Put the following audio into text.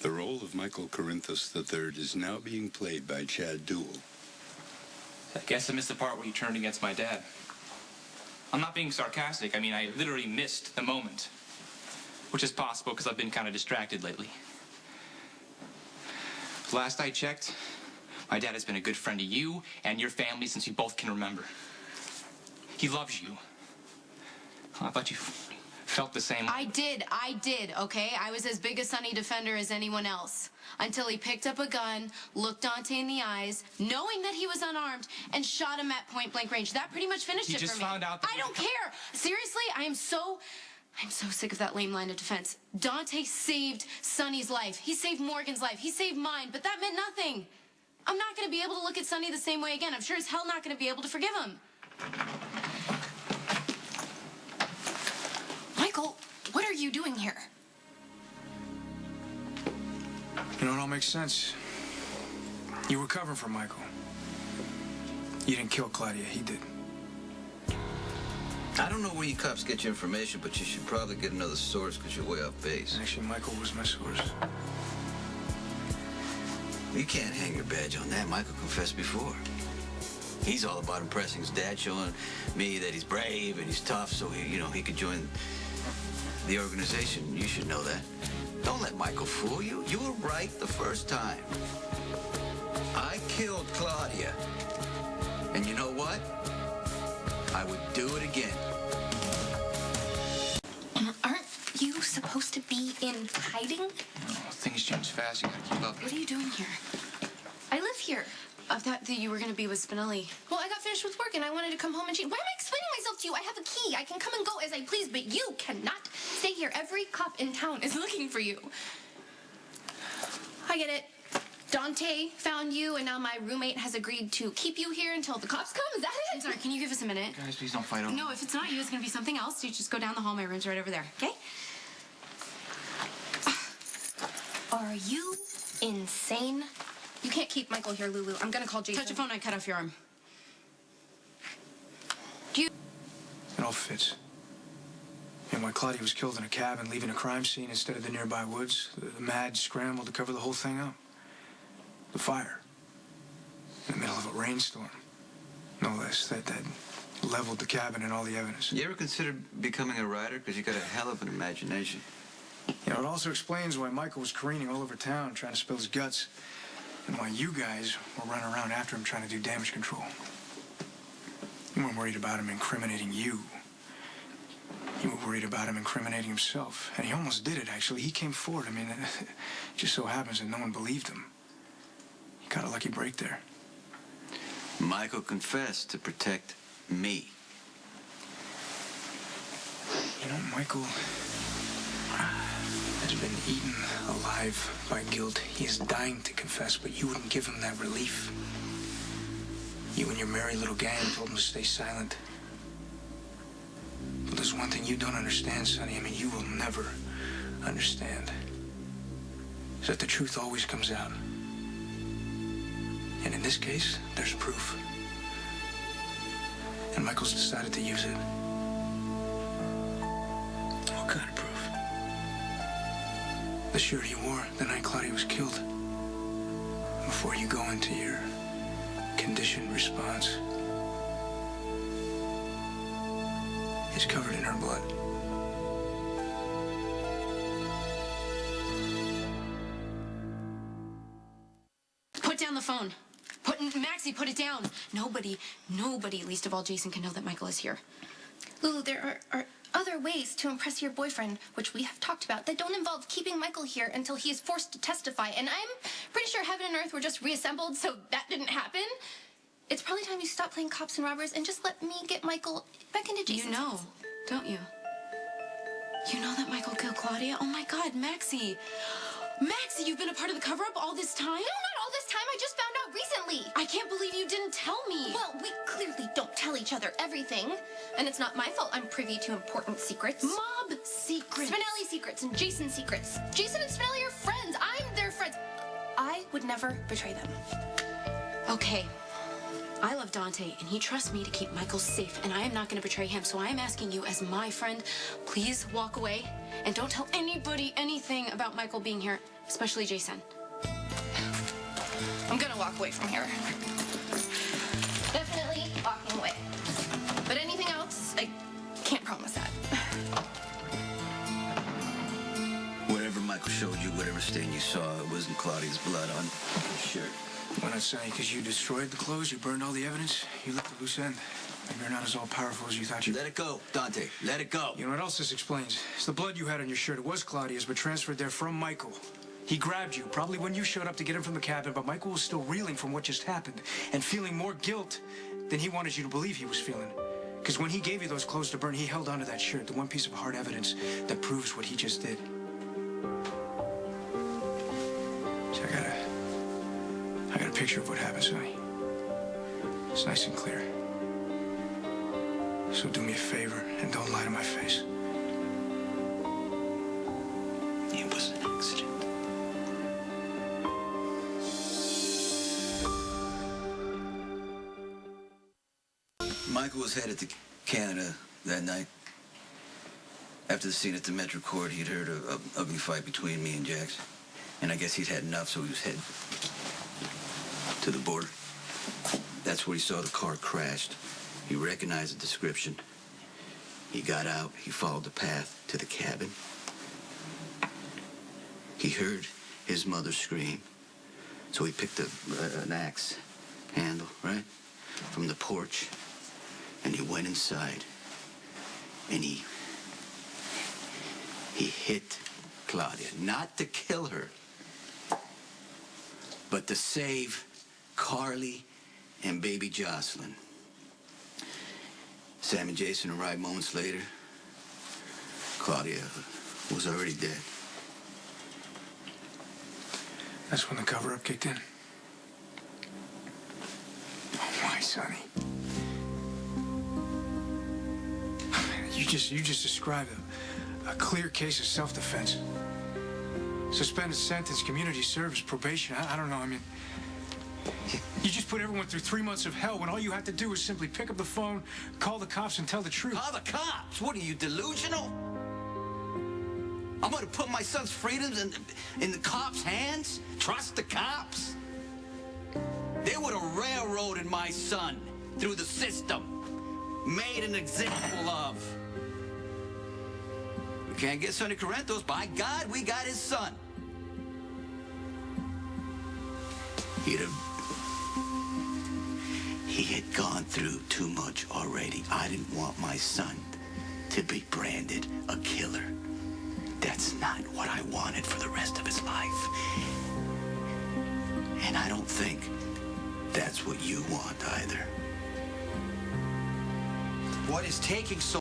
The role of Michael Corinthus III is now being played by Chad Duell. I guess I missed the part where you turned against my dad. I'm not being sarcastic. I mean, I literally missed the moment. Which is possible because I've been kind of distracted lately. Last I checked, my dad has been a good friend to you and your family since you both can remember. He loves you. I thought you felt the same. I did, okay? I was as big a Sonny defender as anyone else. Until he picked up a gun, looked Dante in the eyes, knowing that he was unarmed, and shot him at point-blank range. That pretty much finished it for me. You just found out that... I don't care! Seriously, I'm so sick of that lame line of defense. Dante saved Sonny's life. He saved Morgan's life. He saved mine, but that meant nothing. I'm not going to be able to look at Sonny the same way again. I'm sure as hell not going to be able to forgive him. Michael, what are you doing here? You know, it all makes sense. You were covering for Michael. You didn't kill Claudia, he did. I don't know where you cops get your information, but you should probably get another source because you're way off base. Actually, Michael was my source. You can't hang your badge on that. Michael confessed before. He's all about impressing his dad, showing me that he's brave and he's tough so he could join the organization. You should know that. Don't let Michael fool you. You were right the first time. I killed Claudia. And you know what? I would do it again. Aren't you supposed to be in hiding? Oh, things change fast. You gotta keep up. What are you doing here? I live here. I thought that you were going to be with Spinelli. Well, I got finished with work and I wanted to come home and change. Why am I explaining myself to you? I have a key. I can come and go as I please, but you cannot stay here. Every cop in town is looking for you. I get it. Dante found you, and now my roommate has agreed to keep you here until the cops come. Is that it? I'm sorry, can you give us a minute? Guys, please don't fight over No, if it's not you, it's going to be something else. You just go down the hall. My room's right over there, okay? Are you insane? You can't keep Michael here, Lulu. I'm gonna call Jason. Touch your phone, I cut off your arm. It all fits. And when Claudia was killed in a cabin, leaving a crime scene instead of the nearby woods, the mad scramble to cover the whole thing up. The fire. In the middle of a rainstorm. No less. That leveled the cabin and all the evidence. You ever considered becoming a writer? Because you got a hell of an imagination. You know, it also explains why Michael was careening all over town trying to spill his guts. And why you guys were running around after him trying to do damage control. You weren't worried about him incriminating you. You were worried about him incriminating himself. And he almost did it, actually. He came forward. I mean, it just so happens that no one believed him. He got a lucky break there. Michael confessed to protect me. You know, Michael has been eaten alive by guilt. He is dying to confess, but you wouldn't give him that relief. You and your merry little gang told him to stay silent. But there's one thing you don't understand, Sonny. I mean, you will never understand. Is that the truth always comes out. And in this case, there's proof. And Michael's decided to use it. What kind of proof? The shirt he wore the night Claudia was killed. Before you go into your conditioned response. It's covered in her blood. Put down the phone. Maxie, put it down. Nobody, least of all Jason, can know that Michael is here. Lulu, there are other ways to impress your boyfriend, which we have talked about, that don't involve keeping Michael here until he is forced to testify. And I'm pretty sure heaven and earth were just reassembled, so that didn't happen. It's probably time you stop playing cops and robbers and just let me get Michael back into Jason's You know, house. don't you? You know that Michael killed Claudia? Oh my God, Maxie. Maxie, you've been a part of the cover-up all this time? No, not all this time. I just found out recently. I can't believe you didn't tell me. Well, we clearly don't tell each other everything. And it's not my fault I'm privy to important secrets. Mob secrets. Spinelli secrets and Jason secrets. Jason and Spinelli are friends. I'm their friends. I would never betray them. Okay. I love Dante, and he trusts me to keep Michael safe, and I am not going to betray him. So I am asking you, as my friend, please walk away and don't tell anybody anything about Michael being here, especially Jason. I'm gonna walk away from here. Definitely walking away. But anything else, I can't promise that. Whatever Michael showed you, whatever stain you saw, it wasn't Claudia's blood on his shirt. Well, that's saying because you destroyed the clothes, you burned all the evidence, you left the loose end. Maybe you're not as all-powerful as you thought you were. Let it go, Dante. Let it go. You know what else this explains? It's the blood you had on your shirt. It was Claudia's, but transferred there from Michael. He grabbed you, probably when you showed up to get him from the cabin, but Michael was still reeling from what just happened and feeling more guilt than he wanted you to believe he was feeling. Because when he gave you those clothes to burn, he held onto that shirt, the one piece of hard evidence that proves what he just did. So I got a picture of what happened, Sonny. It's nice and clear. So do me a favor and don't lie to my face. It was an accident. Michael was headed to Canada that night. After the scene at the Metro Court, he'd heard an ugly fight between me and Jax. And I guess he'd had enough, so he was headed to the border. That's where he saw the car crashed. He recognized the description. He got out. He followed the path to the cabin. He heard his mother scream. So he picked an axe handle, right, from the porch. And he went inside. And he hit Claudia. Not to kill her, but to save Carly and baby Jocelyn. Sam and Jason arrived moments later. Claudia was already dead. That's when the cover-up kicked in. Oh, my, Sonny. You just described a clear case of self-defense. Suspended sentence, community service, probation. I don't know. I mean, you just put everyone through 3 months of hell when all you had to do was simply pick up the phone, call the cops, and tell the truth. Call the cops? What are you, delusional? I'm gonna put my son's freedoms in the cops' hands? Trust the cops? They would have railroaded my son through the system, made an example of. We can't get Sonny Corinthos. By God, we got his son. He had gone through too much already. I didn't want my son to be branded a killer. That's not what I wanted for the rest of his life. And I don't think that's what you want either. What is taking so